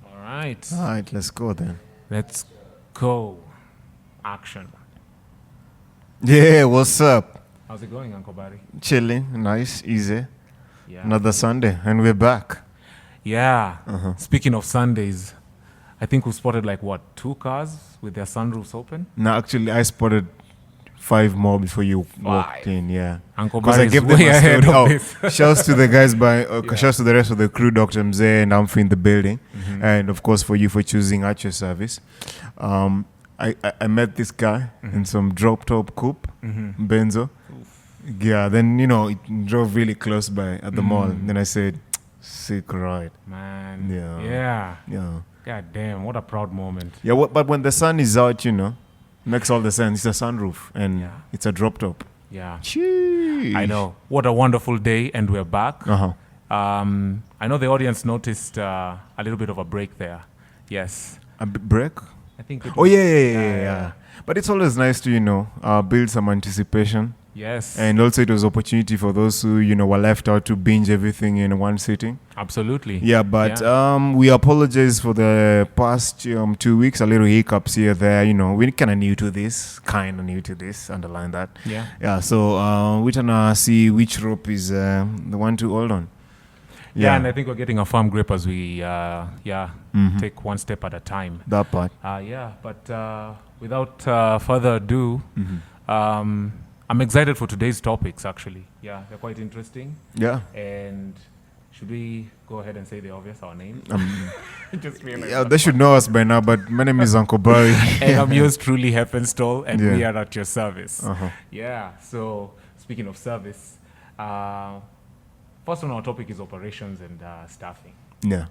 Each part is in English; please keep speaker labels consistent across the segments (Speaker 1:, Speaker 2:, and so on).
Speaker 1: All right.
Speaker 2: All right, let's go then.
Speaker 1: Let's go. Action.
Speaker 2: Yeah, what's up?
Speaker 1: How's it going, Uncle Barry?
Speaker 2: Chilling, nice, easy.
Speaker 1: Yeah.
Speaker 2: Another Sunday, and we're back.
Speaker 1: Yeah.
Speaker 2: Uh-huh.
Speaker 1: Speaking of Sundays, I think we spotted 2 cars with their sunroofs open.
Speaker 2: No, actually, I spotted 5 more before you walked in. Yeah,
Speaker 1: Uncle
Speaker 2: because I
Speaker 1: Barry is
Speaker 2: gave them
Speaker 1: way
Speaker 2: a
Speaker 1: ahead
Speaker 2: story.
Speaker 1: of this.
Speaker 2: Shouts to the guys
Speaker 1: Yeah.
Speaker 2: shouts to the rest of the crew, Dr. Mzee and Amphi in the building,
Speaker 1: Mhm.
Speaker 2: and of course for you for choosing Archer Service. I met this guy in some drop top coupe,
Speaker 1: Mhm.
Speaker 2: Benzo. Yeah, then it drove really close by at the mall. Then I said, "Sick ride."
Speaker 1: Man.
Speaker 2: Yeah.
Speaker 1: Yeah.
Speaker 2: Yeah.
Speaker 1: God damn, what a proud moment.
Speaker 2: Yeah, but when the sun is out, makes all the sense. It's a sunroof and
Speaker 1: Yeah.
Speaker 2: it's a drop top.
Speaker 1: Yeah.
Speaker 2: Sheesh.
Speaker 1: I know. What a wonderful day, and we're back.
Speaker 2: Uh-huh.
Speaker 1: I know the audience noticed a little bit of a break there. Yes.
Speaker 2: A break?
Speaker 1: I think it
Speaker 2: Oh,
Speaker 1: was-
Speaker 2: yeah. But it's always nice to, build some anticipation.
Speaker 1: Yes.
Speaker 2: And also it was opportunity for those who, were left out to binge everything in one sitting.
Speaker 1: Absolutely.
Speaker 2: Yeah, but we apologize for the past 2 weeks, a little hiccups here, there. We're kind of new to this, underline that.
Speaker 1: Yeah.
Speaker 2: Yeah, so we're trying to see which rope is the one to hold on.
Speaker 1: Yeah, and I think we're getting a firm grip as we,
Speaker 2: Mhm.
Speaker 1: take one step at a time.
Speaker 2: That part.
Speaker 1: But without further ado,
Speaker 2: Mhm.
Speaker 1: I'm excited for today's topics, actually. Yeah, they're quite interesting.
Speaker 2: Yeah.
Speaker 1: And should we go ahead and say the obvious, our name? Just realized
Speaker 2: Yeah,
Speaker 1: that
Speaker 2: they should
Speaker 1: part.
Speaker 2: know us by now, but my name is Uncle Barry.
Speaker 1: And I'm yours truly, Heffenstall, and we
Speaker 2: Yeah.
Speaker 1: are at your service.
Speaker 2: Uh-huh.
Speaker 1: Yeah, so speaking of service, first on our topic is operations and staffing.
Speaker 2: Yeah.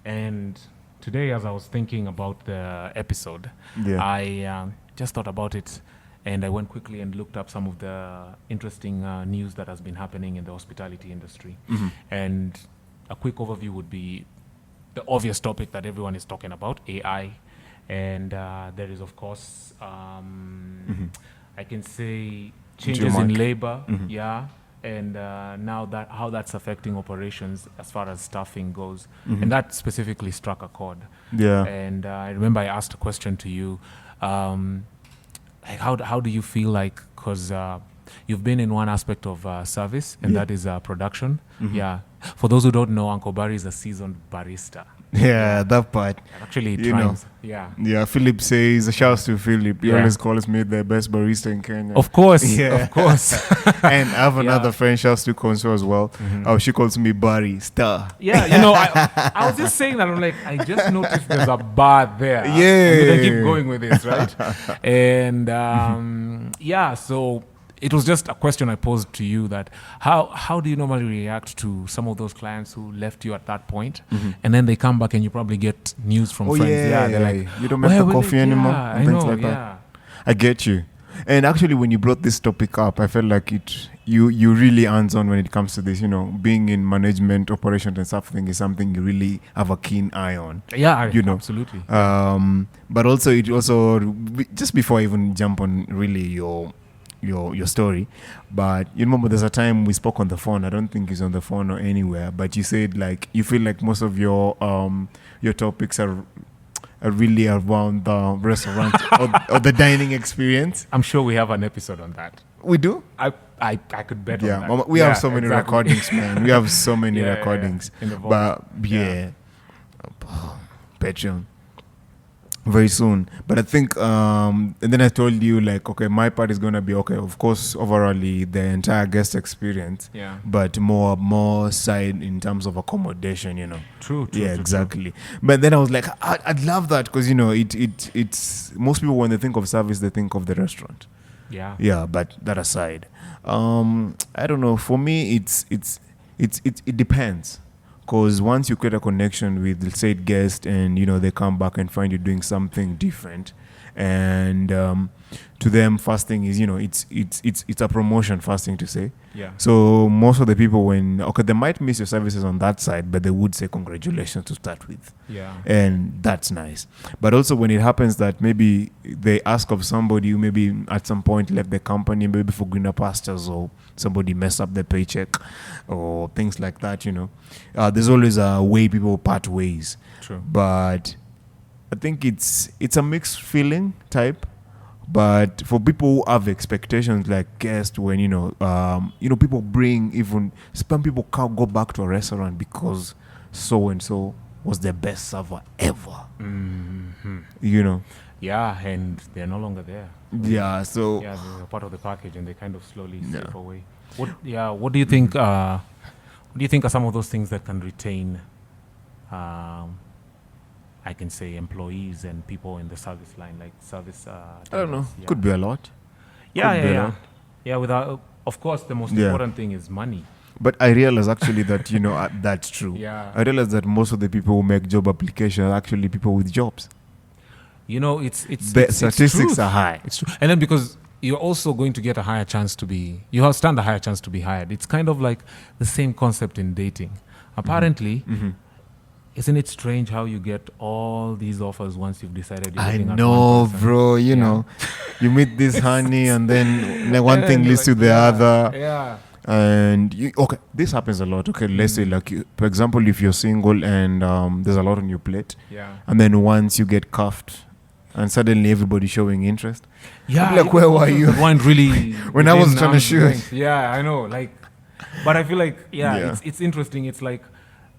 Speaker 1: And today, as I was thinking about the episode,
Speaker 2: Yeah.
Speaker 1: I just thought about it, and I went quickly and looked up some of the interesting news that has been happening in the hospitality industry.
Speaker 2: Mhm.
Speaker 1: And a quick overview would be the obvious topic that everyone is talking about, AI. And there is, of course, I can say changes in
Speaker 2: Mark.
Speaker 1: labor,
Speaker 2: Mhm.
Speaker 1: yeah, and now that how that's affecting operations as far as staffing goes.
Speaker 2: Mhm.
Speaker 1: And that specifically struck a chord.
Speaker 2: Yeah.
Speaker 1: And I remember I asked a question to you, how do you feel like, because you've been in one aspect of service, and
Speaker 2: Yeah.
Speaker 1: that is production.
Speaker 2: Mhm.
Speaker 1: Yeah. For those who don't know, Uncle Barry is a seasoned barista.
Speaker 2: Yeah, that part.
Speaker 1: Actually, it
Speaker 2: You know.
Speaker 1: rhymes. Yeah.
Speaker 2: Yeah, Philip says, shouts to Philip. He
Speaker 1: Yeah.
Speaker 2: always calls me the best barista in Kenya.
Speaker 1: Of course.
Speaker 2: Yeah.
Speaker 1: Of course.
Speaker 2: And I have another
Speaker 1: Yeah.
Speaker 2: friend, shouts to Conso as well. She calls me Barry Star.
Speaker 1: Yeah, I was just saying that. I'm like, I just noticed there's a bar there.
Speaker 2: Yeah.
Speaker 1: And then I keep going with this, right? And so it was just a question I posed to you, that how do you normally react to some of those clients who left you at that point, and then they come back and you probably get news from friends. They're like,
Speaker 2: you don't make
Speaker 1: "Where
Speaker 2: the
Speaker 1: will
Speaker 2: coffee
Speaker 1: it-"
Speaker 2: anymore.
Speaker 1: Yeah,
Speaker 2: And
Speaker 1: I
Speaker 2: things
Speaker 1: know,
Speaker 2: like
Speaker 1: yeah.
Speaker 2: that. I get you. And actually, when you brought this topic up, I felt like you really hands-on when it comes to this. Being in management, operations, and something is something you really have a keen eye on.
Speaker 1: Yeah,
Speaker 2: Absolutely.
Speaker 1: absolutely.
Speaker 2: But also, just before I even jump on really your story, but you remember there's a time we spoke on the phone. I don't think it's on the phone or anywhere, but you said you feel like most of your topics are really around the restaurant or the dining experience.
Speaker 1: I'm sure we have an episode on that.
Speaker 2: We do.
Speaker 1: I could bet on
Speaker 2: Yeah,
Speaker 1: that.
Speaker 2: we have so many
Speaker 1: exactly.
Speaker 2: recordings, man. We have so many
Speaker 1: Yeah,
Speaker 2: recordings.
Speaker 1: in the vault.
Speaker 2: But yeah, Patreon very soon. But I think, and then I told you okay, my part is gonna be okay. Of course, overall the entire guest experience,
Speaker 1: Yeah.
Speaker 2: but more side in terms of accommodation,
Speaker 1: True.
Speaker 2: Yeah,
Speaker 1: true,
Speaker 2: exactly. But then I was like, I'd love that because it's most people when they think of service, they think of the restaurant.
Speaker 1: True. Yeah.
Speaker 2: Yeah, but that aside, I don't know. For me, it depends. Because once you create a connection with the said guest and they come back and find you doing something different, and to them, fasting is, it's a promotion. Fasting, to say.
Speaker 1: Yeah.
Speaker 2: So most of the people, they might miss your services on that side, but they would say congratulations to start with.
Speaker 1: Yeah.
Speaker 2: And that's nice. But also when it happens that maybe they ask of somebody who maybe at some point left the company, maybe for greener pastures, or somebody messed up their paycheck or things like that, there's always a way people part ways.
Speaker 1: True.
Speaker 2: But I think it's a mixed feeling type. But for people who have expectations, like guests, when people bring, even some people can't go back to a restaurant because so and so was the best server ever.
Speaker 1: Mm-hmm. Yeah, and they're no longer there.
Speaker 2: Yeah, so
Speaker 1: yeah, they're part of the package, and they kind of slowly slip away. What do you think? What do you think are some of those things that can retain? I can say employees and people in the service line, like service.
Speaker 2: I don't know. Yeah. Could be a lot.
Speaker 1: Yeah. Without, of course, the most important thing is money.
Speaker 2: But I realize actually that that's true.
Speaker 1: Yeah.
Speaker 2: I realize that most of the people who make job applications are actually people with jobs.
Speaker 1: The
Speaker 2: statistics are high.
Speaker 1: It's true, and then because you're also going to get a higher chance to be, stand a higher chance to be hired. It's kind of like the same concept in dating. Apparently. Mm-hmm. Isn't it strange how you get all these offers once you've decided you're looking at one person?
Speaker 2: I know, bro. You know, you meet this honey, and then one thing leads to the other.
Speaker 1: Yeah.
Speaker 2: And this happens a lot. Okay, let's say for example, if you're single and there's a lot on your plate, and then once you get cuffed, and suddenly everybody's showing interest.
Speaker 1: Yeah.
Speaker 2: I'm like, where were you?
Speaker 1: Weren't really.
Speaker 2: When I was trying to shoot.
Speaker 1: Yeah, I know. But I feel like it's interesting. It's like.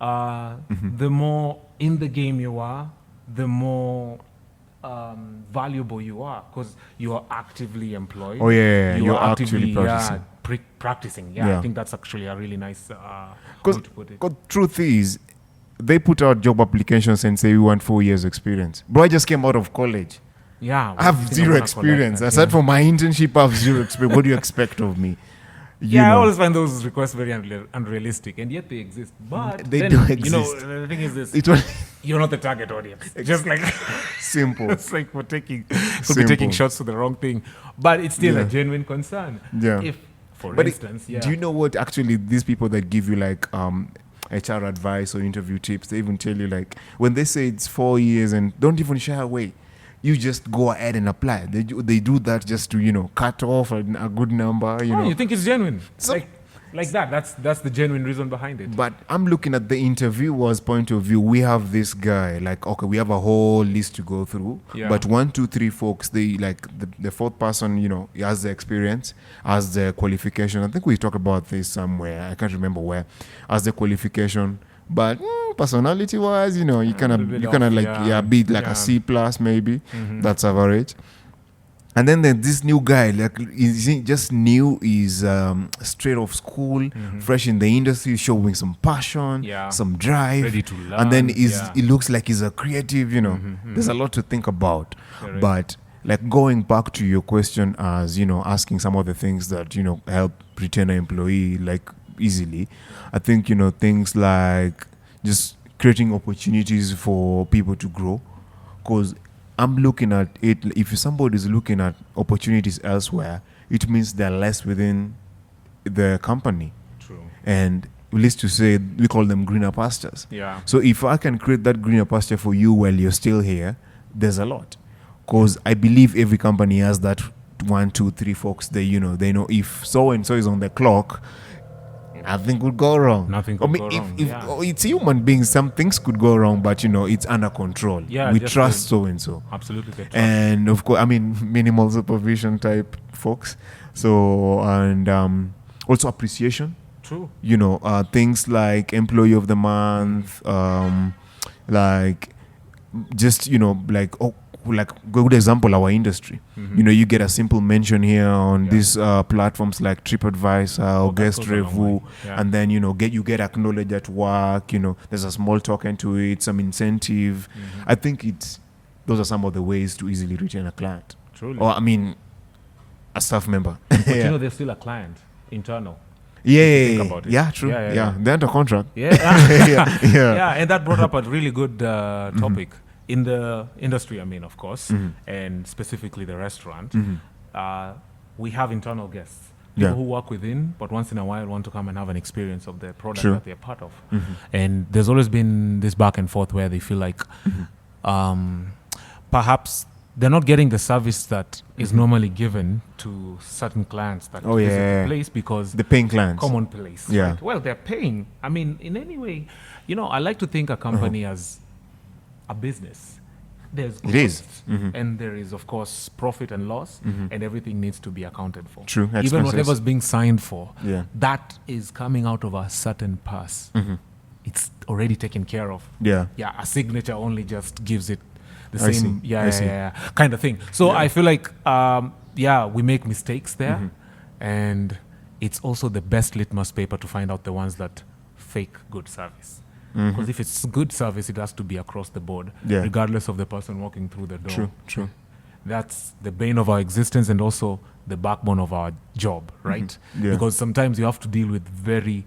Speaker 1: The more in the game you are, the more valuable you are, because you are actively employed.
Speaker 2: Oh yeah, you're actively practicing.
Speaker 1: Practicing. Yeah, I think that's actually a really nice way to put it.
Speaker 2: Because truth is, they put out job applications and say we want 4 years experience. Bro, I just came out of college.
Speaker 1: Yeah,
Speaker 2: I have zero experience. Aside from my internship, I have zero experience. What do you expect of me?
Speaker 1: I always find those requests very unrealistic, and yet they exist. But
Speaker 2: they do exist.
Speaker 1: The thing is this: you're not the target audience. Just like
Speaker 2: simple.
Speaker 1: It's like we're taking shots to the wrong thing, but it's still a genuine concern.
Speaker 2: Yeah.
Speaker 1: If, for instance,
Speaker 2: do you know what? Actually, these people that give you HR advice or interview tips, they even tell you when they say it's 4 years and don't even shy away. You just go ahead and apply. They do that just to cut off a good number.
Speaker 1: You think it's genuine? So, like that. That's the genuine reason behind it.
Speaker 2: But I'm looking at the interviewer's point of view. We have this guy. We have a whole list to go through. Yeah. But 1, 2, 3 folks, they the fourth person. He has the experience, has the qualification. I think we talked about this somewhere. I can't remember where. Has the qualification. But personality-wise, you kind of be a C plus maybe. Mm-hmm. That's average. And then there's this new guy, he's just new, is straight off school, fresh in the industry, showing some passion, some drive,
Speaker 1: ready to learn.
Speaker 2: And then he looks like he's a creative. There's a lot to think about. But going back to your question, as asking some of the things that help retain an employee easily, I think things like just creating opportunities for people to grow, because I'm looking at it, if somebody is looking at opportunities elsewhere, it means they're less within the company.
Speaker 1: True.
Speaker 2: And least to say, we call them greener pastures.
Speaker 1: Yeah.
Speaker 2: So if I can create that greener pasture for you while you're still here, there's a lot, because I believe every company has that 1, 2, 3 folks. They know if so and so is on the clock, nothing could go wrong.
Speaker 1: Nothing could go wrong.
Speaker 2: If it's human beings, some things could go wrong, but it's under control.
Speaker 1: Yeah,
Speaker 2: we trust so and so.
Speaker 1: Absolutely.
Speaker 2: And of course, minimal supervision type folks. So and also appreciation.
Speaker 1: True.
Speaker 2: Things like employee of the month, good example, our industry. Mm-hmm. You get a simple mention here on these platforms like TripAdvisor or Guest Review, and then you get acknowledged at work. There's a small token to it, some incentive. Mm-hmm. I think those are some of the ways to easily retain a client.
Speaker 1: Truly.
Speaker 2: Or a staff member.
Speaker 1: But they're still a client, internal.
Speaker 2: Yeah, true. Yeah, they're under contract.
Speaker 1: Yeah, and that brought up a really good topic. in the industry, I mean, of course,
Speaker 2: Mm-hmm.
Speaker 1: and specifically the restaurant,
Speaker 2: Mm-hmm.
Speaker 1: we have internal guests. People
Speaker 2: Yeah.
Speaker 1: who work within, but once in a while want to come and have an experience of the product
Speaker 2: True.
Speaker 1: that they're part of.
Speaker 2: Mm-hmm.
Speaker 1: And there's always been this back and forth where they feel like perhaps they're not getting the service that is normally given to certain clients that
Speaker 2: Oh,
Speaker 1: visit
Speaker 2: yeah.
Speaker 1: the place because
Speaker 2: The paying clients.
Speaker 1: common place.
Speaker 2: Yeah.
Speaker 1: Right? Well, they're paying. I mean, in any way, I like to think a company as a business. There's
Speaker 2: It is.
Speaker 1: costs,
Speaker 2: Mhm.
Speaker 1: and there is, of course, profit and loss,
Speaker 2: Mhm.
Speaker 1: and everything needs to be accounted for.
Speaker 2: True.
Speaker 1: Even
Speaker 2: Expenses.
Speaker 1: whatever's being signed for,
Speaker 2: Yeah.
Speaker 1: that is coming out of a certain purse.
Speaker 2: Mm-hmm.
Speaker 1: It's already taken care of.
Speaker 2: Yeah.
Speaker 1: Yeah, a signature only just gives it the
Speaker 2: I
Speaker 1: same,
Speaker 2: see. I see.
Speaker 1: kind of thing. So
Speaker 2: Yeah.
Speaker 1: I feel like, we make mistakes there,
Speaker 2: Mm-hmm.
Speaker 1: and it's also the best litmus paper to find out the ones that fake good service.
Speaker 2: Mm-hmm.
Speaker 1: Because if it's good service, it has to be across the board,
Speaker 2: Yeah.
Speaker 1: regardless of the person walking through the door.
Speaker 2: True. True.
Speaker 1: That's the bane of our existence and also the backbone of our job, right?
Speaker 2: Yeah.
Speaker 1: Because sometimes you have to deal with very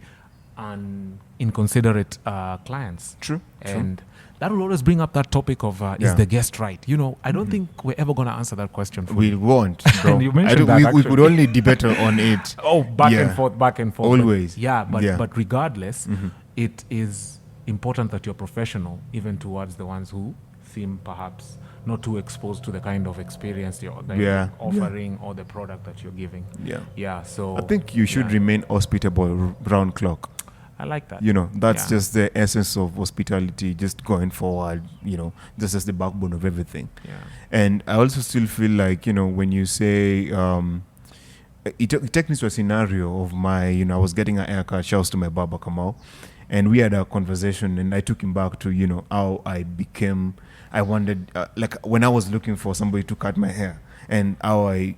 Speaker 1: inconsiderate clients.
Speaker 2: True.
Speaker 1: And that will always bring up that topic of is
Speaker 2: Yeah.
Speaker 1: the guest right? I don't think we're ever going to answer that question. For
Speaker 2: We
Speaker 1: you.
Speaker 2: won't, bro.
Speaker 1: And you mentioned
Speaker 2: I don't-
Speaker 1: that,
Speaker 2: we could
Speaker 1: actually.
Speaker 2: only debate on it.
Speaker 1: Oh, back
Speaker 2: Yeah.
Speaker 1: and forth. But-
Speaker 2: Always.
Speaker 1: yeah, but
Speaker 2: Yeah.
Speaker 1: but regardless,
Speaker 2: Mhm.
Speaker 1: it is important that you're professional, even towards the ones who seem perhaps not too exposed to the kind of experience you're
Speaker 2: Yeah.
Speaker 1: offering or the product that you're giving.
Speaker 2: Yeah.
Speaker 1: Yeah, so
Speaker 2: I think you should
Speaker 1: yeah.
Speaker 2: remain hospitable round clock.
Speaker 1: I like that.
Speaker 2: That's
Speaker 1: Yeah.
Speaker 2: just the essence of hospitality, just going forward, just as the backbone of everything.
Speaker 1: Yeah.
Speaker 2: And I also still feel like, when you say, it takes me to a scenario of my, I was getting a haircut, shouts to my barber Kamal, and we had a conversation and I took him back to, how I wanted, like when I was looking for somebody to cut my hair and how I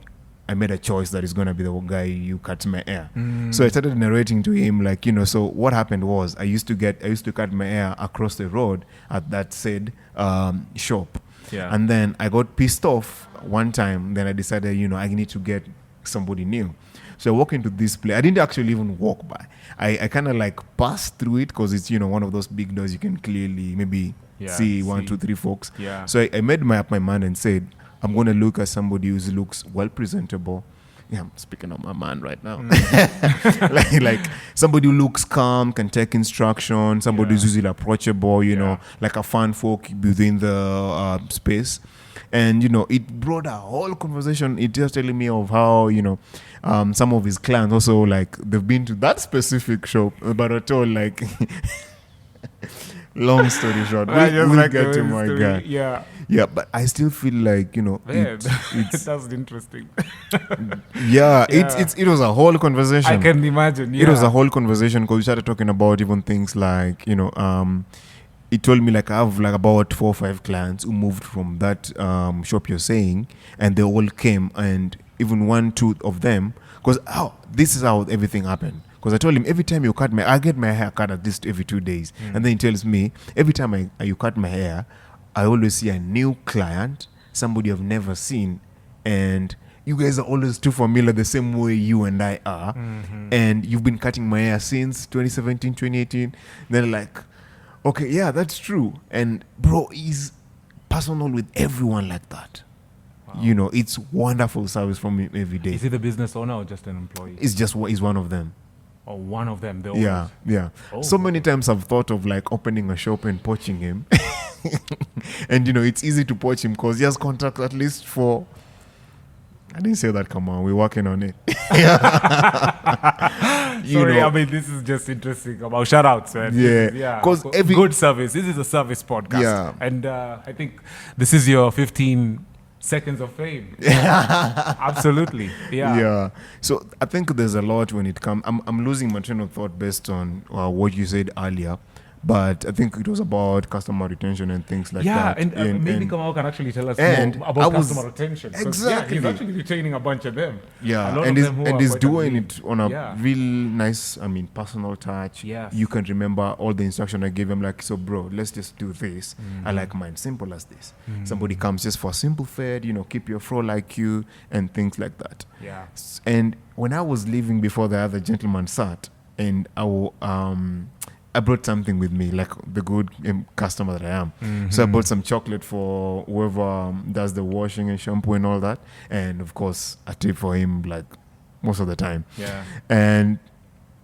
Speaker 2: made a choice that is going to be the guy who cuts my hair. So I started narrating to him like, so what happened was I used to cut my hair across the road at that said shop.
Speaker 1: Yeah.
Speaker 2: And then I got pissed off one time. Then I decided, I need to get somebody new. So I walk into this place. I didn't actually even walk by. I kind of like passed through it because it's, one of those big doors you can clearly maybe see 1, 2, 3 folks.
Speaker 1: Yeah.
Speaker 2: So I made up my mind and said, I'm going to look at somebody who looks well presentable. Yeah, I'm speaking of my man right now. like somebody who looks calm, can take instruction, somebody who's usually approachable, like a fun folk within the space. And, it brought a whole conversation. It just telling me of how, some of his clients also, like, they've been to that specific shop, but at all, like, long story short, we'll get to my guy.
Speaker 1: Yeah.
Speaker 2: Yeah, but I still feel like,
Speaker 1: Man,
Speaker 2: it's
Speaker 1: that's interesting.
Speaker 2: it was a whole conversation.
Speaker 1: I can imagine. Yeah.
Speaker 2: It was a whole conversation because we started talking about even things like, it told me like I have like about 4 or 5 clients who moved from that shop you're saying, and they all came, and even 1, 2 of them, because this is how everything happened. Because I told him every time I get my hair cut at least every 2 days, and then he tells me every time you cut my hair, I always see a new client, somebody I've never seen, and you guys are always too familiar the same way you and I are, and you've been cutting my hair since 2017, 2018. Then like, okay, yeah, that's true. And bro, he's personal with everyone like that. Wow. It's wonderful service from him every day.
Speaker 1: Is he the business owner or just an employee?
Speaker 2: He's one of them.
Speaker 1: Or one of them?
Speaker 2: Yeah.
Speaker 1: Oh.
Speaker 2: So many times I've thought of like opening a shop and poaching him. And it's easy to poach him because he has contracts at least for. I didn't say that. Come on, we're working on it.
Speaker 1: Sorry, I mean this is just interesting about shout outs, man.
Speaker 2: Yeah, because
Speaker 1: good service. This is a service podcast.
Speaker 2: Yeah,
Speaker 1: and I think this is your 15 seconds of fame. Absolutely.
Speaker 2: Yeah. So I think there's a lot when it comes. I'm losing my train of thought based on what you said earlier. But I think it was about customer retention and things like that.
Speaker 1: Yeah, and maybe Kamal can actually tell us
Speaker 2: and
Speaker 1: more about customer retention.
Speaker 2: Exactly.
Speaker 1: He's actually retaining a bunch of them.
Speaker 2: Yeah, and he's doing it on a real nice, personal touch.
Speaker 1: Yes.
Speaker 2: You can remember all the instruction I gave him, like, so bro, let's just do this. I like mine simple as this. Somebody comes just for a simple fed, keep your fro like you and things like that.
Speaker 1: Yeah.
Speaker 2: And when I was leaving before the other gentleman sat, and I brought something with me, like the good customer that I am. So I bought some chocolate for whoever does the washing and shampoo and all that. And of course, a tip for him, like most of the time.
Speaker 1: Yeah.
Speaker 2: And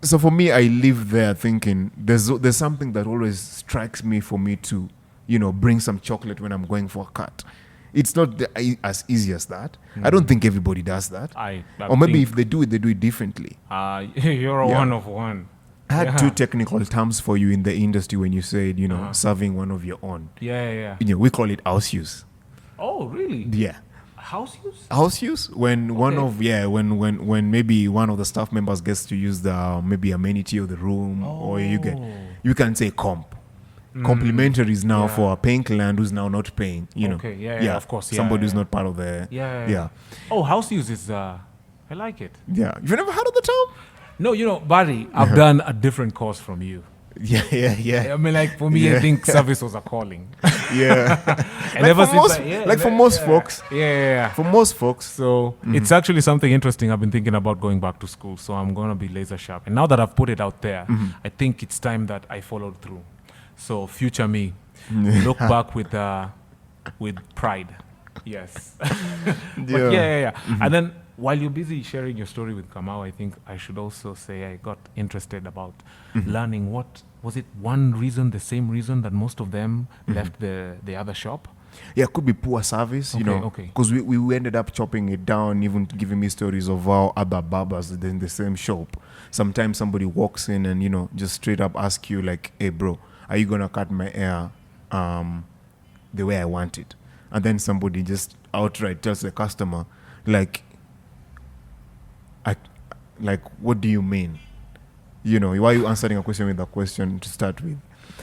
Speaker 2: so for me, I live there thinking there's something that always strikes me for me to, bring some chocolate when I'm going for a cut. It's not as easy as that. I don't think everybody does that. Or maybe if they do it differently.
Speaker 1: You're a one of one.
Speaker 2: I had two technical terms for you in the industry when you said, serving one of your own.
Speaker 1: Yeah.
Speaker 2: We call it house use.
Speaker 1: Oh, really?
Speaker 2: Yeah.
Speaker 1: House use?
Speaker 2: House use, when when maybe one of the staff members gets to use the maybe amenity of the room, or you can say comp. Complimentary is now for a paying client who's now not paying.
Speaker 1: Okay, yeah, of course.
Speaker 2: Somebody who's not part of the yeah.
Speaker 1: Oh, house use is I like it.
Speaker 2: Yeah, you've never heard of the term?
Speaker 1: No, Barry, I've done a different course from you.
Speaker 2: Yeah.
Speaker 1: I mean, like for me, I think service was a calling.
Speaker 2: Yeah.
Speaker 1: And ever since,
Speaker 2: for most folks.
Speaker 1: Yeah.
Speaker 2: For most folks.
Speaker 1: So it's actually something interesting. I've been thinking about going back to school. So I'm going to be laser sharp. And now that I've put it out there, I think it's time that I followed through. So future me, look back with pride. Yes. But yeah. And then while you're busy sharing your story with Kamau, I think I should also say I got interested about learning what was it the same reason that most of them left the other shop?
Speaker 2: Yeah, it could be poor service, because we ended up chopping it down, even giving me stories of how other barbers in the same shop. Sometimes somebody walks in and, just straight up ask you like, hey bro, are you going to cut my hair the way I want it? And then somebody just outright tells the customer, what do you mean? Why are you answering a question with a question to start with?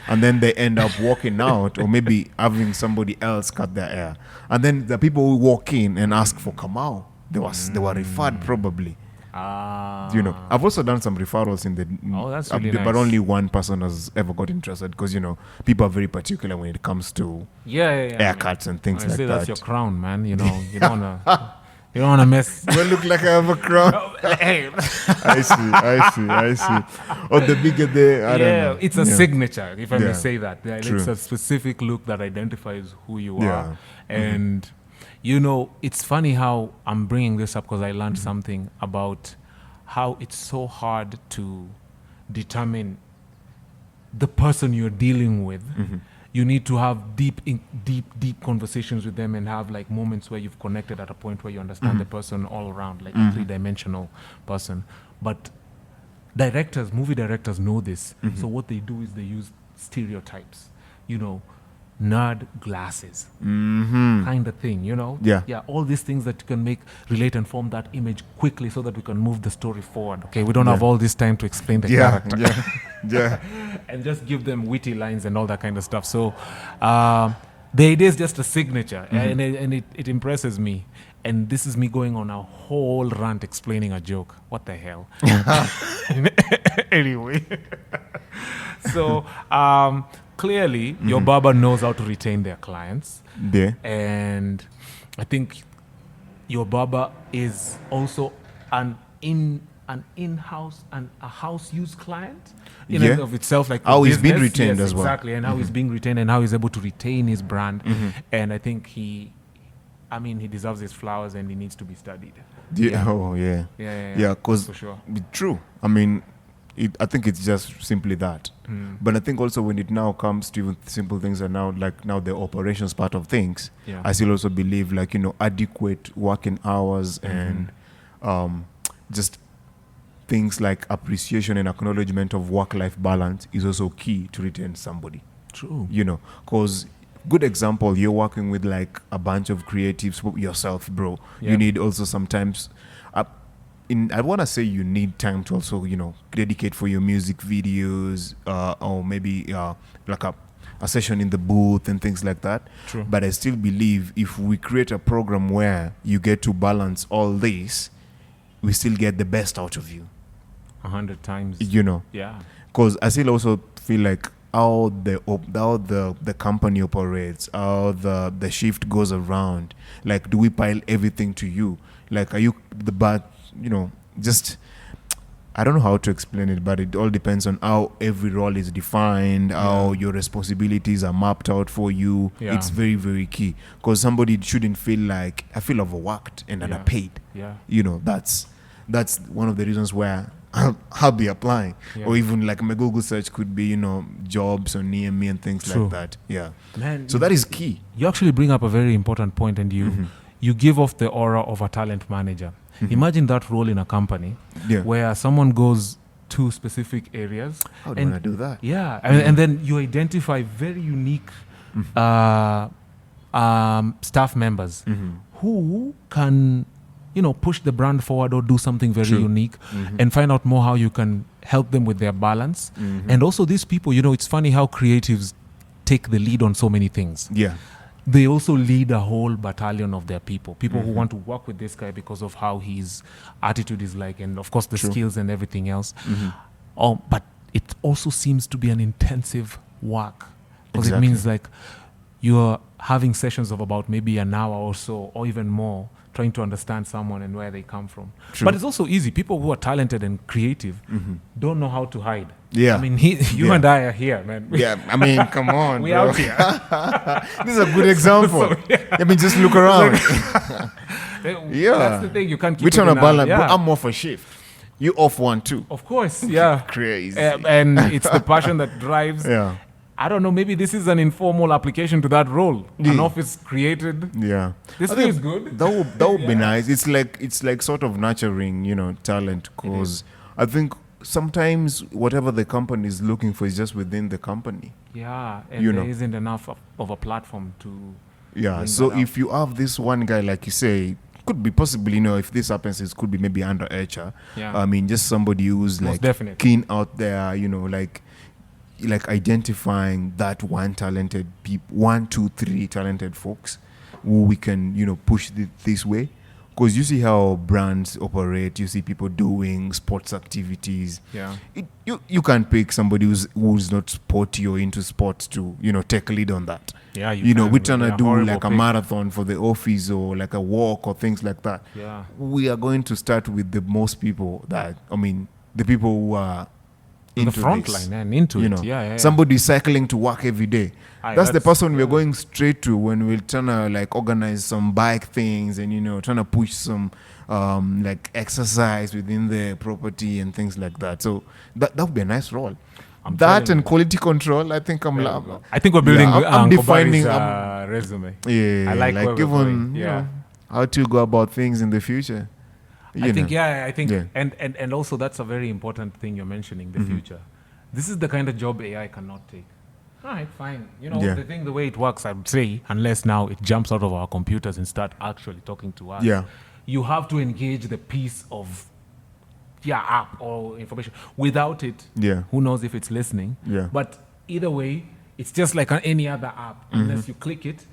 Speaker 2: And then they end up walking out, or maybe having somebody else cut their hair. And then the people who walk in and ask for Kamau, they were referred probably. I've also done some referrals in the
Speaker 1: that's really nice.
Speaker 2: But only one person has ever got interested, because people are very particular when it comes to haircuts and things like that.
Speaker 1: That's your crown, man. You don't wanna you don't wanna mess.
Speaker 2: Do I look like I have a crown?
Speaker 1: Hey.
Speaker 2: I see. Or the bigger I don't know.
Speaker 1: It's a signature, if I may say that.
Speaker 2: True.
Speaker 1: It's a specific look that identifies who you are. And it's funny how I'm bringing this up because I learned something about how it's so hard to determine the person you're dealing with. You need to have deep conversations with them and have like moments where you've connected at a point where you understand the person all around, like a three-dimensional person. But movie directors know this. So what they do is they use stereotypes, nerd glasses kind of thing, Yeah, all these things that you can relate and form that image quickly so that we can move the story forward. Okay, we don't have all this time to explain the character.
Speaker 2: Yeah.
Speaker 1: And just give them witty lines and all that kind of stuff. So the idea is just a signature, and it impresses me. And this is me going on a whole rant explaining a joke. What the hell? Anyway. So clearly, your barber knows how to retain their clients.
Speaker 2: Yeah.
Speaker 1: And I think your barber is also an in-house and a house-use client in and of itself. Like
Speaker 2: how he's being retained as well.
Speaker 1: Exactly, and how he's being retained and how he's able to retain his brand. And I think he deserves his flowers and he needs to be studied.
Speaker 2: Yeah. Because
Speaker 1: for sure.
Speaker 2: True. I think it's just simply that. But I think also when it now comes to even simple things and now the operations part of things, I still also believe adequate working hours and just things like appreciation and acknowledgement of work-life balance is also key to retain somebody.
Speaker 1: True.
Speaker 2: Because good example, you're working with like a bunch of creatives yourself, bro.
Speaker 1: Yep.
Speaker 2: You need also sometimes I want to say you need time to also, dedicate for your music videos or maybe like a session in the booth and things like that.
Speaker 1: True.
Speaker 2: But I still believe if we create a program where you get to balance all this, we still get the best out of you.
Speaker 1: 100 times.
Speaker 2: Yeah. Because I still also feel like how the company operates, how the shift goes around. Like, do we pile everything to you? Like, are you the bad? I don't know how to explain it, but it all depends on how every role is defined, how your responsibilities are mapped out for you.
Speaker 1: Yeah.
Speaker 2: It's very, very key, because somebody shouldn't feel like I feel overworked and underpaid.
Speaker 1: Yeah.
Speaker 2: You know, that's one of the reasons where I'll be applying.
Speaker 1: Yeah.
Speaker 2: Or even like my Google search could be, you know, jobs or near me and things
Speaker 1: True.
Speaker 2: like that. Yeah.
Speaker 1: Man,
Speaker 2: So that is key.
Speaker 1: you actually bring up a very important point, and you give off the aura of a talent manager. Imagine that role in a company where someone goes to specific areas.
Speaker 2: How do I do that?
Speaker 1: Yeah, and then you identify very unique staff members who can, you know, push the brand forward or do something very unique, and find out more how you can help them with their balance. And also these people, you know, it's funny how creatives take the lead on so many things.
Speaker 2: Yeah.
Speaker 1: They also lead a whole battalion of their people who want to work with this guy because of how his attitude is like, and of course the skills and everything else. But it also seems to be an intensive work, because it means like you're having sessions of about maybe an hour or so, or even more, trying to understand someone and where they come from. But it's also easy. People who are talented and creative don't know how to hide.
Speaker 2: Yeah.
Speaker 1: I mean, you and I are here, man.
Speaker 2: Yeah, I mean, come on,
Speaker 1: We
Speaker 2: bro.
Speaker 1: out here.
Speaker 2: This is a good example. I mean, just look around.
Speaker 1: That's the thing. You can't keep
Speaker 2: We're trying
Speaker 1: it
Speaker 2: to
Speaker 1: in
Speaker 2: balance.
Speaker 1: yeah.
Speaker 2: But I'm off a shift. You off one too.
Speaker 1: Of course, yeah.
Speaker 2: Crazy.
Speaker 1: And it's the passion that drives.
Speaker 2: Yeah.
Speaker 1: I don't know, maybe this is an informal application to that role. An office created.
Speaker 2: Yeah.
Speaker 1: This feels good.
Speaker 2: That would be nice. It's like sort of nurturing, you know, talent, because I think sometimes whatever the company is looking for is just within the company.
Speaker 1: Yeah, and
Speaker 2: You
Speaker 1: there
Speaker 2: know.
Speaker 1: isn't enough of a platform to
Speaker 2: Yeah.
Speaker 1: bring
Speaker 2: So
Speaker 1: that out.
Speaker 2: if you have this one guy, like you say, could be possibly, you know, if this happens, it could be maybe under HR.
Speaker 1: Yeah.
Speaker 2: I mean, just somebody who's
Speaker 1: Most
Speaker 2: like
Speaker 1: definitely.
Speaker 2: keen out there, you know, like identifying that one talented people, 1, 2, 3 talented folks who we can, you know, push this way. Because you see how brands operate, you see people doing sports activities.
Speaker 1: Yeah.
Speaker 2: You can pick somebody who's not sporty or into sports to, you know, take lead on that.
Speaker 1: Yeah,
Speaker 2: You know,
Speaker 1: can.
Speaker 2: we're trying to
Speaker 1: Yeah,
Speaker 2: do
Speaker 1: horrible
Speaker 2: like a
Speaker 1: pick.
Speaker 2: marathon for the office or like a walk or things like that.
Speaker 1: Yeah.
Speaker 2: We are going to start with the most people that, I mean, the people who are
Speaker 1: In
Speaker 2: into
Speaker 1: the front
Speaker 2: this,
Speaker 1: line and into
Speaker 2: you
Speaker 1: it.
Speaker 2: know,
Speaker 1: Yeah.
Speaker 2: somebody cycling to work every day.
Speaker 1: Aye,
Speaker 2: That's the
Speaker 1: that's-
Speaker 2: person we're going straight to when we're trying to like organize some bike things and, you know, trying to push some like exercise within the property and things like that. So that would be a nice role.
Speaker 1: I'm
Speaker 2: That
Speaker 1: telling
Speaker 2: and quality control, I think I'm
Speaker 1: I think we're building
Speaker 2: I'm defining
Speaker 1: resume.
Speaker 2: yeah,
Speaker 1: I like where we're
Speaker 2: even
Speaker 1: going.
Speaker 2: you
Speaker 1: Yeah.
Speaker 2: know, how to go about things in the future.
Speaker 1: I think
Speaker 2: Yeah.
Speaker 1: and also that's a very important thing you're mentioning, the future. This is the kind of job AI cannot take. All right, fine. You know,
Speaker 2: Yeah.
Speaker 1: the way it works, I would say, unless now it jumps out of our computers and start actually talking to us.
Speaker 2: Yeah.
Speaker 1: You have to engage the piece of app or information. Without it,
Speaker 2: Yeah.
Speaker 1: who knows if it's listening.
Speaker 2: Yeah.
Speaker 1: But either way, it's just like any other app. Unless you click it,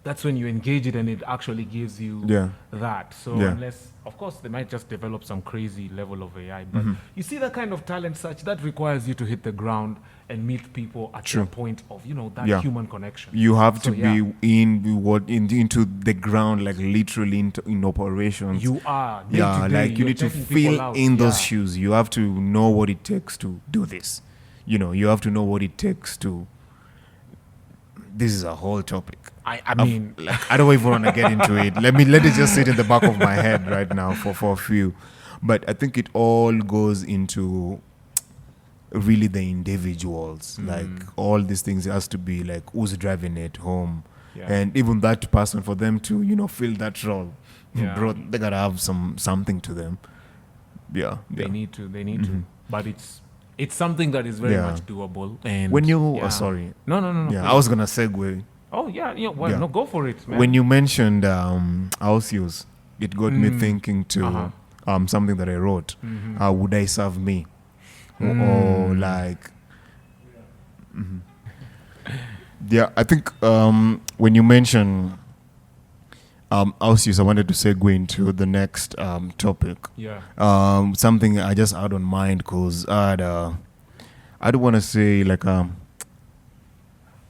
Speaker 1: that's when you engage it and it actually gives you that. So
Speaker 2: Yeah.
Speaker 1: unless, of course, they might just develop some crazy level of AI. But you see that kind of talent such, that requires you to hit the ground and meet people at the point of, you know, that
Speaker 2: Yeah.
Speaker 1: human connection.
Speaker 2: You have
Speaker 1: So,
Speaker 2: to be into the ground, like literally in operations.
Speaker 1: You are. Day
Speaker 2: Yeah,
Speaker 1: to day,
Speaker 2: like you
Speaker 1: you're
Speaker 2: need to
Speaker 1: checking people
Speaker 2: fill
Speaker 1: out.
Speaker 2: in those
Speaker 1: Yeah.
Speaker 2: shoes. You have to know what it takes to do this. You know, you have to know what it takes to. This is a whole topic.
Speaker 1: I mean,
Speaker 2: Like, I don't even want to get into it. Let it just sit in the back of my head right now for a few. But I think it all goes into really the individuals. Like all these things has to be like who's driving it home.
Speaker 1: Yeah.
Speaker 2: And even that person, for them to, you know, fill that role,
Speaker 1: Yeah.
Speaker 2: bro, they gotta have something to them. Yeah.
Speaker 1: they need to. But it's something that is very
Speaker 2: Yeah.
Speaker 1: much doable. And
Speaker 2: When you
Speaker 1: sorry. No.
Speaker 2: yeah, I was gonna segue.
Speaker 1: Oh yeah. Well,
Speaker 2: Yeah.
Speaker 1: no, go for it, man.
Speaker 2: When you mentioned house use, it got me thinking to
Speaker 1: Uh-huh.
Speaker 2: something that I wrote. Would I serve me? Or like, yeah, I think when you mention house use, I wanted to segue into the next topic.
Speaker 1: Yeah.
Speaker 2: Something I just had on mind because I don't want to say like I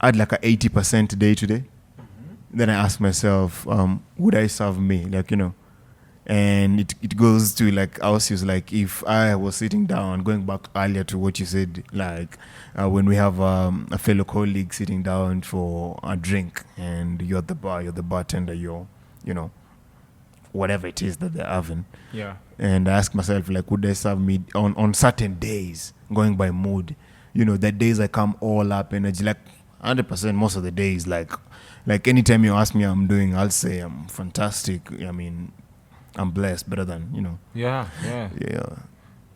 Speaker 2: had like a 80% day today. Then I asked myself, would I serve me? Like, you know, And it goes to like ours is like if I was sitting down, going back earlier to what you said, like when we have a fellow colleague sitting down for a drink and you're at the bar, you're the bartender, you're, you know, whatever it is that they're having.
Speaker 1: Yeah.
Speaker 2: And I ask myself, like, would they serve me on certain days, going by mood? You know, the days I come all up energy, like 100% most of the days, like anytime you ask me how I'm doing, I'll say I'm fantastic. I mean, I'm blessed, better than, you know.
Speaker 1: Yeah.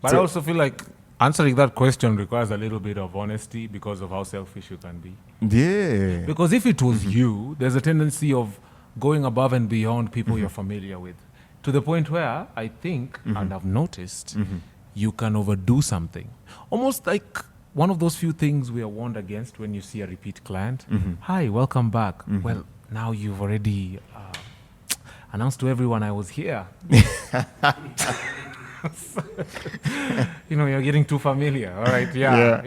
Speaker 1: But
Speaker 2: So-
Speaker 1: I also feel like answering that question requires a little bit of honesty because of how selfish you can be.
Speaker 2: Yeah.
Speaker 1: Because if it was you, there's a tendency of going above and beyond people you're familiar with, to the point where I think, and I've noticed, you can overdo something. Almost like one of those few things we are warned against when you see a repeat client. Hi, welcome back. Well, now you've already announced to everyone I was here. You know, you're getting too familiar. All right, yeah.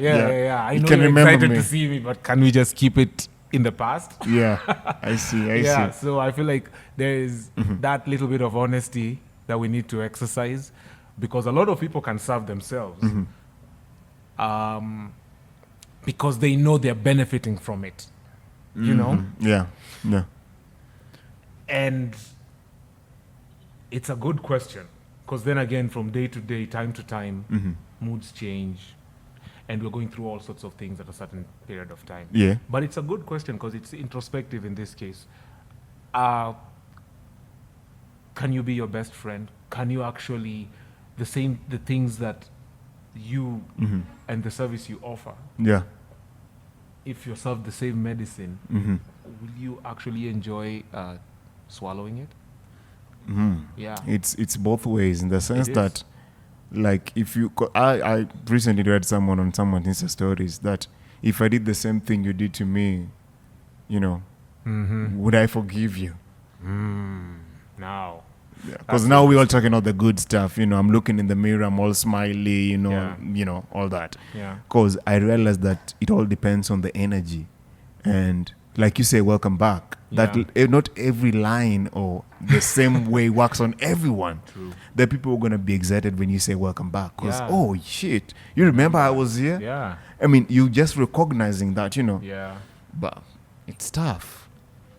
Speaker 1: I
Speaker 2: You
Speaker 1: know
Speaker 2: can
Speaker 1: you're
Speaker 2: remember
Speaker 1: excited
Speaker 2: me.
Speaker 1: to see me, but can we just keep it in the past?
Speaker 2: Yeah. I see.
Speaker 1: Yeah, so I feel like there is that little bit of honesty that we need to exercise, because a lot of people can serve themselves because they know they're benefiting from it, you know?
Speaker 2: Yeah.
Speaker 1: And it's a good question, because then again, from day to day, time to time, moods change, and we're going through all sorts of things at a certain period of time.
Speaker 2: Yeah.
Speaker 1: But it's a good question because it's introspective in this case. Can you be your best friend? Can you actually, the things that you and the service you offer,
Speaker 2: Yeah.
Speaker 1: if you're served the same medicine, will you actually enjoy swallowing it? Yeah.
Speaker 2: It's both ways, in the sense
Speaker 1: is.
Speaker 2: that, like, if you I recently read someone on someone's Insta stories that if I did the same thing you did to me, you know, would I forgive you?
Speaker 1: Now.
Speaker 2: Because now we're all talking about the good stuff, you know. I'm looking in the mirror, I'm all smiley, you know,
Speaker 1: Yeah.
Speaker 2: you know, all that.
Speaker 1: Yeah.
Speaker 2: Because I realized that it all depends on the energy, and like you say, welcome back. That not every line or the same way works on everyone.
Speaker 1: True.
Speaker 2: The people are gonna be excited when you say welcome back, because
Speaker 1: Yeah.
Speaker 2: oh shit, you remember I was here.
Speaker 1: Yeah.
Speaker 2: I mean, you just recognizing that, you know.
Speaker 1: Yeah.
Speaker 2: But it's tough,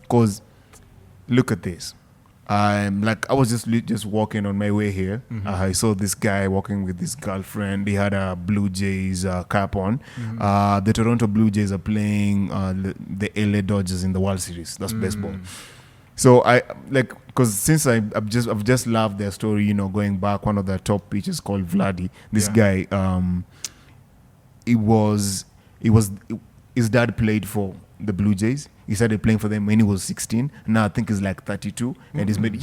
Speaker 2: because look at this. I was just walking on my way here. I saw this guy walking with his girlfriend. He had a Blue Jays cap on. The Toronto Blue Jays are playing the LA Dodgers in the World Series. That's baseball. So I because since I've just loved their story. You know, going back, one of their top pitchers called Vladdy. This guy, his dad played for the Blue Jays. He started playing for them when he was 16. Now I think he's like 32, and he's made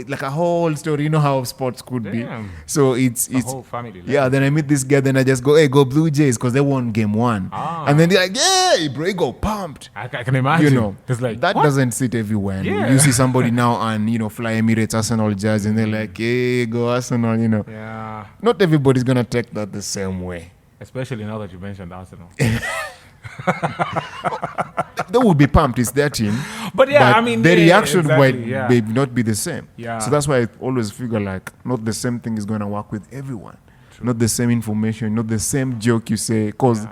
Speaker 2: like a whole story. You know how sports could
Speaker 1: Damn.
Speaker 2: be. So it's
Speaker 1: whole family.
Speaker 2: yeah. Then I meet this guy. Then I just go, hey, go Blue Jays, because they won game 1. And then they're like, yeah, bro, he go pumped.
Speaker 1: I can imagine.
Speaker 2: You know,
Speaker 1: it's like,
Speaker 2: that
Speaker 1: what?
Speaker 2: doesn't sit everywhere.
Speaker 1: Yeah.
Speaker 2: You see somebody now and, you know, fly Emirates, Arsenal, Jazz, and they're like, hey, go Arsenal. You know,
Speaker 1: Yeah.
Speaker 2: not everybody's gonna take that the same way.
Speaker 1: Especially now that you mentioned Arsenal.
Speaker 2: They would be pumped. It's their team.
Speaker 1: But yeah,
Speaker 2: But
Speaker 1: I mean,
Speaker 2: the
Speaker 1: yeah,
Speaker 2: reaction
Speaker 1: exactly,
Speaker 2: might
Speaker 1: yeah.
Speaker 2: may not be the same.
Speaker 1: Yeah.
Speaker 2: So that's why I always figure like not the same thing is going to work with everyone. Not the same information, not the same joke you say. Because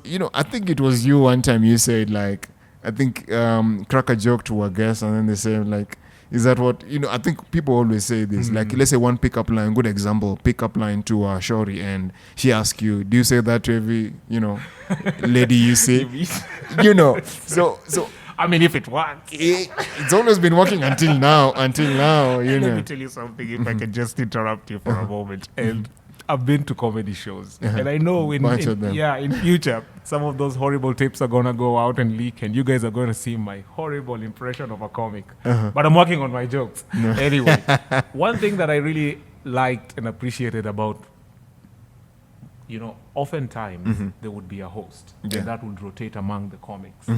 Speaker 2: you know, I think it was you one time you said like, I think crack a joke to a guest, and then they say like, is that what, you know, I think people always say this. Like, let's say one pickup line, good example, pickup line to Shori, and she asks you, do you say that to every, you know, lady you see? You know, so
Speaker 1: I mean, if it works.
Speaker 2: it's always been working until now, you
Speaker 1: Let
Speaker 2: know.
Speaker 1: me tell you something, if I can just interrupt you for a moment. And I've been to comedy shows, and I know
Speaker 2: Bunch of them.
Speaker 1: in future, some of those horrible tapes are going to go out and leak, and you guys are going to see my horrible impression of a comic. But I'm working on my jokes. Anyway, one thing that I really liked and appreciated about, you know, oftentimes there would be a host,
Speaker 2: Yeah.
Speaker 1: and that would rotate among the comics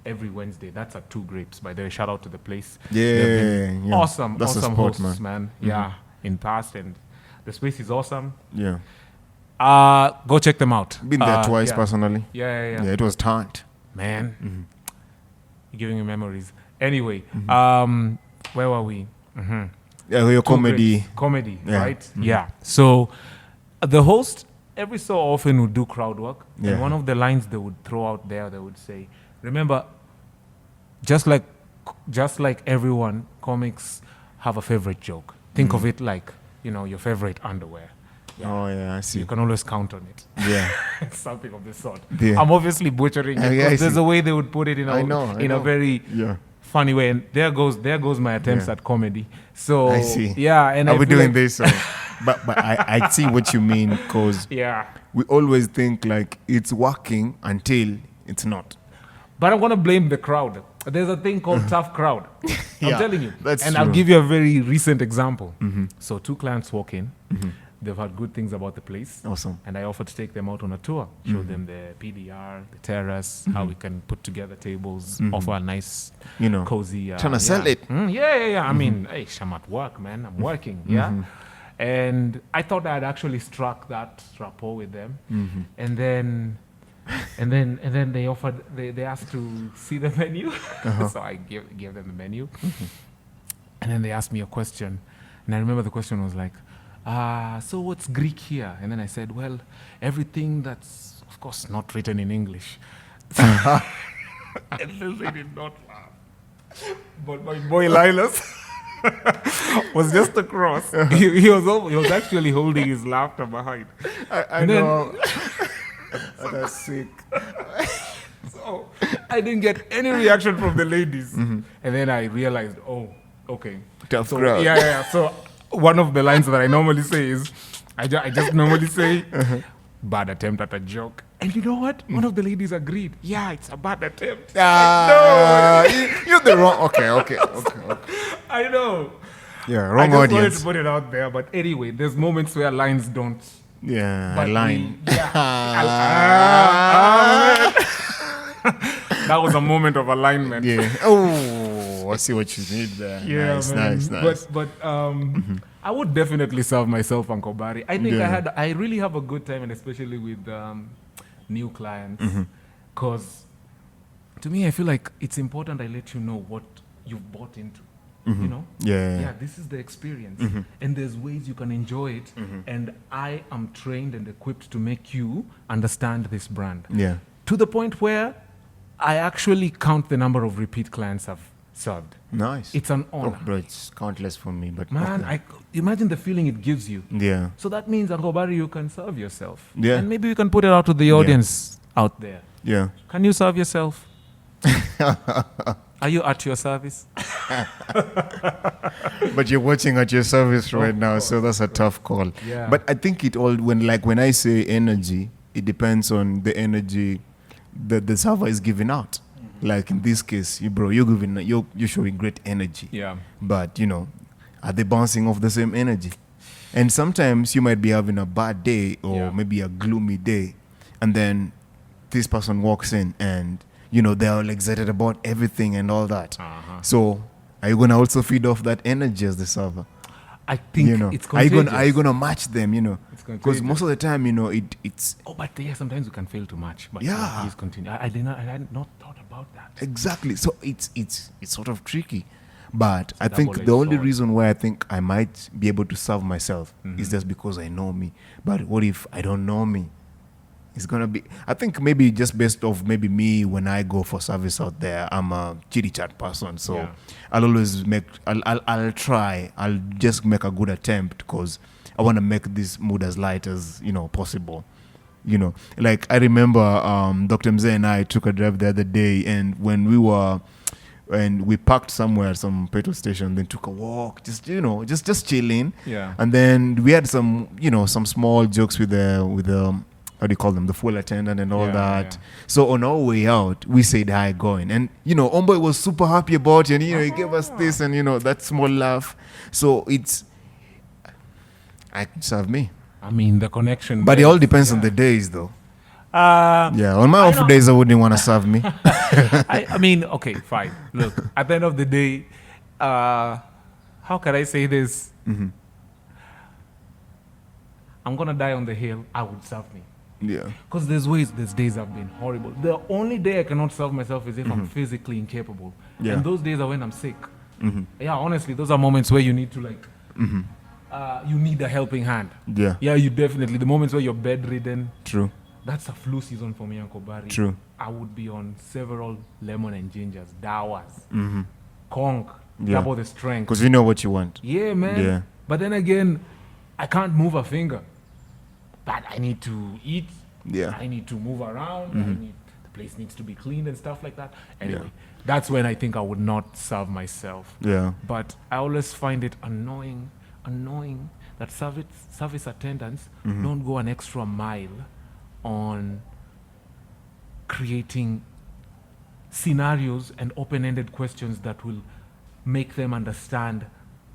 Speaker 1: every Wednesday. That's at Two Grapes, by the way. Shout out to the place.
Speaker 2: Yeah,
Speaker 1: They've been
Speaker 2: yeah.
Speaker 1: awesome,
Speaker 2: That's a
Speaker 1: awesome
Speaker 2: spot,
Speaker 1: hosts, man. Yeah, in past, and the space is awesome.
Speaker 2: Yeah.
Speaker 1: Go check them out.
Speaker 2: Been there twice
Speaker 1: yeah.
Speaker 2: personally.
Speaker 1: Yeah.
Speaker 2: Yeah, it was tight.
Speaker 1: Man, you're giving me memories. Anyway, where were we?
Speaker 2: Your
Speaker 1: two
Speaker 2: comedy.
Speaker 1: grips. Comedy,
Speaker 2: Yeah.
Speaker 1: right? Yeah. So the host every so often would do crowd work,
Speaker 2: Yeah.
Speaker 1: and one of the lines they would throw out there, they would say, "Remember, just like everyone, comics have a favorite joke. Think of it like your favorite underwear.
Speaker 2: Oh yeah, I see.
Speaker 1: You can always count on it."
Speaker 2: Yeah.
Speaker 1: Something of this sort.
Speaker 2: Yeah.
Speaker 1: I'm obviously butchering it.
Speaker 2: Yeah, I
Speaker 1: 'Cause there's
Speaker 2: see.
Speaker 1: a way they would put it in
Speaker 2: I know.
Speaker 1: a very
Speaker 2: Yeah.
Speaker 1: funny way, and there goes my attempts
Speaker 2: Yeah.
Speaker 1: at comedy. So
Speaker 2: I see.
Speaker 1: Yeah, and
Speaker 2: Are
Speaker 1: I
Speaker 2: we
Speaker 1: feel
Speaker 2: doing
Speaker 1: like-
Speaker 2: this? But I see what you mean, because
Speaker 1: Yeah,
Speaker 2: we always think like it's working until it's not.
Speaker 1: but I'm gonna blame the crowd. There's a thing called tough crowd. I'm
Speaker 2: Yeah,
Speaker 1: telling you.
Speaker 2: that's
Speaker 1: and
Speaker 2: true.
Speaker 1: I'll give you a very recent example. So 2 clients walk in. They've heard good things about the place.
Speaker 2: Awesome.
Speaker 1: And I offered to take them out on a tour, show them the PDR, the terrace, how we can put together tables, offer a nice, cozy.
Speaker 2: Trying to sell it.
Speaker 1: Yeah. I mean, hey, I'm at work, man. I'm working. Yeah. And I thought I had actually struck that rapport with them. And then they offered. They asked to see the menu. So I gave them the menu. And then they asked me a question, and I remember the question was like, so what's Greek here? And then I said, well, everything that's, of course, not written in English. And then they did not laugh. But my boy Lilas was just across. He was actually holding his laughter behind.
Speaker 2: I
Speaker 1: And then-
Speaker 2: know. That's sick.
Speaker 1: So I didn't get any reaction from the ladies. And then I realized, oh, okay.
Speaker 2: Tough
Speaker 1: So,
Speaker 2: crowd.
Speaker 1: yeah. So one of the lines that I normally say is, I just normally say, bad attempt at a joke. And you know what? One of the ladies agreed. Yeah, it's a bad attempt.
Speaker 2: You're the wrong. Okay.
Speaker 1: I know.
Speaker 2: Yeah,
Speaker 1: I
Speaker 2: wrong
Speaker 1: just wanted
Speaker 2: audience.
Speaker 1: to put it out there. But anyway, there's moments where lines don't.
Speaker 2: Yeah,
Speaker 1: But
Speaker 2: line.
Speaker 1: That was a moment of alignment.
Speaker 2: Yeah. Oh, I see what you did there.
Speaker 1: Yeah,
Speaker 2: nice,
Speaker 1: man.
Speaker 2: nice.
Speaker 1: But I would definitely serve myself, Uncle Barry. I think
Speaker 2: Yeah.
Speaker 1: I really have a good time, and especially with new clients, because to me, I feel like it's important I let you know what you've bought into. You know?
Speaker 2: Yeah.
Speaker 1: This is the experience, and there's ways you can enjoy it. And I am trained and equipped to make you understand this brand.
Speaker 2: Yeah.
Speaker 1: To the point where I actually count the number of repeat clients I've served.
Speaker 2: Nice.
Speaker 1: It's an
Speaker 2: Oh,
Speaker 1: honor.
Speaker 2: bro, it's countless for me, but
Speaker 1: Man,
Speaker 2: okay.
Speaker 1: imagine the feeling it gives you.
Speaker 2: Yeah.
Speaker 1: So that means, Uncle Barry, you can serve yourself.
Speaker 2: Yeah.
Speaker 1: And maybe we can put it out to the audience out there.
Speaker 2: Yeah.
Speaker 1: Can you serve yourself? Are you at your service?
Speaker 2: But you're watching at your service right now, so that's a tough call.
Speaker 1: Yeah.
Speaker 2: But I think it all when I say energy, it depends on the energy that the server is giving out. Like in this case, you're showing great energy.
Speaker 1: Yeah.
Speaker 2: But are they bouncing off the same energy? And sometimes you might be having a bad day or maybe a gloomy day, and then this person walks in and they're all excited about everything and all that. So are you gonna also feed off that energy as the server?
Speaker 1: I think it's
Speaker 2: are you
Speaker 1: contagious.
Speaker 2: gonna match them?
Speaker 1: It's
Speaker 2: Because
Speaker 1: contagious.
Speaker 2: most of the time, it's
Speaker 1: Oh, but sometimes we can fail to match. But
Speaker 2: Yeah.
Speaker 1: please continue. I had not thought about that.
Speaker 2: exactly. So it's sort of tricky. But I think
Speaker 1: double-edged
Speaker 2: the only
Speaker 1: sword.
Speaker 2: reason why I think I might be able to serve myself is just because I know me. But what if I don't know me? It's gonna be. I think maybe just based off maybe me when I go for service out there. I'm a chitty chat person, so
Speaker 1: Yeah.
Speaker 2: I'll always make. I'll try. I'll just make a good attempt because I want to make this mood as light as possible. Like I remember Dr. Mzee and I took a drive the other day, and when we parked somewhere at some petrol station, then took a walk, just chilling.
Speaker 1: Yeah.
Speaker 2: And then we had some small jokes with the how do you call them, the fuel attendant and all
Speaker 1: Yeah,
Speaker 2: that.
Speaker 1: yeah.
Speaker 2: So on our way out, we said hi going, and Omboy was super happy about it, and he gave us this and that small laugh. So I can serve me,
Speaker 1: I mean, the connection.
Speaker 2: but it
Speaker 1: there
Speaker 2: all
Speaker 1: is-
Speaker 2: depends on the days, though.
Speaker 1: Uh,
Speaker 2: Yeah, on my off days, I wouldn't want to serve me.
Speaker 1: I mean, okay, fine. Look, at the end of the day, how can I say this? I'm gonna die on the hill. I would serve me.
Speaker 2: Yeah,
Speaker 1: Because there's days I've been horrible. The only day I cannot serve myself is if I'm physically incapable.
Speaker 2: Yeah.
Speaker 1: And those days are when I'm sick. Yeah, honestly, those are moments where you need to you need a helping hand.
Speaker 2: Yeah.
Speaker 1: Yeah, you definitely. The moments where you're bedridden,
Speaker 2: True.
Speaker 1: that's a flu season for me, Uncle Barry.
Speaker 2: True.
Speaker 1: I would be on several lemon and gingers, dawas,
Speaker 2: Mm-hmm.
Speaker 1: conk,
Speaker 2: Yeah.
Speaker 1: double the strength.
Speaker 2: Because you know what you want.
Speaker 1: Yeah, man.
Speaker 2: Yeah.
Speaker 1: But then again, I can't move a finger. But I need to eat.
Speaker 2: Yeah.
Speaker 1: I need to move around. The place needs to be cleaned and stuff like that. Anyway,
Speaker 2: Yeah.
Speaker 1: that's when I think I would not serve myself.
Speaker 2: Yeah.
Speaker 1: But I always find it annoying that service attendants don't go an extra mile on creating scenarios and open-ended questions that will make them understand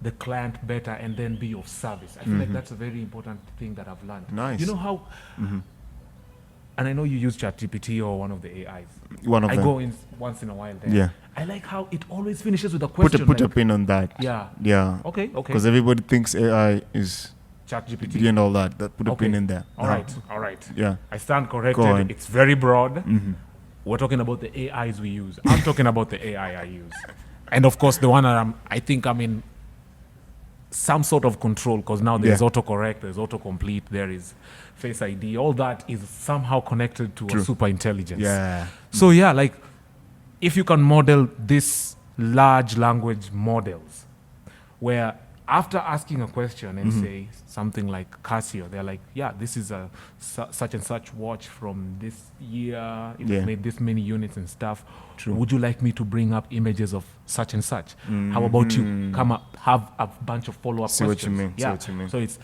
Speaker 1: the client better and then be of service. I feel like that's a very important thing that I've learned.
Speaker 2: Nice.
Speaker 1: You know how, and I know you use ChatGPT or one of the AIs.
Speaker 2: One of
Speaker 1: I
Speaker 2: them.
Speaker 1: go in once in a while there.
Speaker 2: Yeah.
Speaker 1: I like how it always finishes with a
Speaker 2: Put
Speaker 1: question.
Speaker 2: a
Speaker 1: like,
Speaker 2: pin on that.
Speaker 1: Yeah.
Speaker 2: Yeah.
Speaker 1: Okay.
Speaker 2: Because everybody thinks AI is
Speaker 1: ChatGPT.
Speaker 2: and all that. Put a
Speaker 1: Okay.
Speaker 2: pin in there.
Speaker 1: All right.
Speaker 2: Yeah.
Speaker 1: I stand
Speaker 2: Go on.
Speaker 1: corrected. It's very broad. We're talking about the AIs we use. I'm talking about the AI I use. And of course, the one that I think I'm in some sort of control because now there's
Speaker 2: Yeah.
Speaker 1: autocorrect, there's autocomplete, there is Face ID. All that is somehow connected to a super intelligence.
Speaker 2: Yeah.
Speaker 1: So yeah, like if you can model this large language models where after asking a question and say something like Casio, they're like, yeah, this is a such and such watch from this year. It
Speaker 2: Yeah.
Speaker 1: made this many units and stuff.
Speaker 2: True.
Speaker 1: Would you like me to bring up images of such and such? How about you come up, have a bunch of follow-up
Speaker 2: See what you
Speaker 1: questions?
Speaker 2: mean, see
Speaker 1: Yeah.
Speaker 2: what you mean.
Speaker 1: So it's,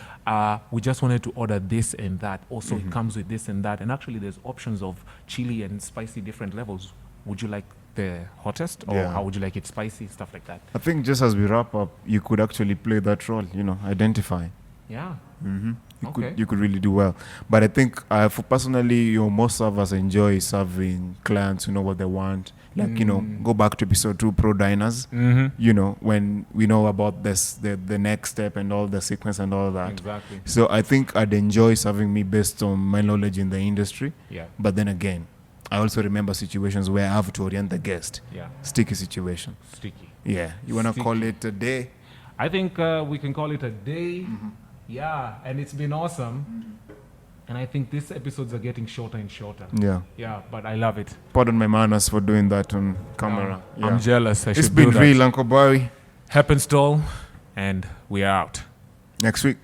Speaker 1: we just wanted to order this and that. Also, it comes with this and that. And actually, there's options of chili and spicy different levels. Would you like the hottest or
Speaker 2: Yeah.
Speaker 1: how would you like it spicy? Stuff like that.
Speaker 2: I think just as we wrap up, you could actually play that role, identify.
Speaker 1: Yeah.
Speaker 2: You could really do well. But I think for personally, most servers enjoy serving clients who know what they want. Like, go back to episode 2, Pro Diners, when we know about this, the next step and all the sequence and all that.
Speaker 1: Exactly.
Speaker 2: So I think I'd enjoy serving me based on my knowledge in the industry.
Speaker 1: Yeah.
Speaker 2: But then again, I also remember situations where I have to orient the guest.
Speaker 1: Yeah.
Speaker 2: Sticky situation.
Speaker 1: Sticky.
Speaker 2: Yeah. You want to
Speaker 1: Sticky.
Speaker 2: call it a day?
Speaker 1: I think we can call it a day. Yeah. And it's been awesome. And I think these episodes are getting shorter and shorter.
Speaker 2: Yeah.
Speaker 1: Yeah. But I love it.
Speaker 2: Pardon my manners for doing that on camera. Yeah.
Speaker 1: I'm jealous. I
Speaker 2: It's
Speaker 1: should
Speaker 2: been
Speaker 1: do that.
Speaker 2: real, Uncle Barry.
Speaker 1: Happenstall. And we are out.
Speaker 2: Next week.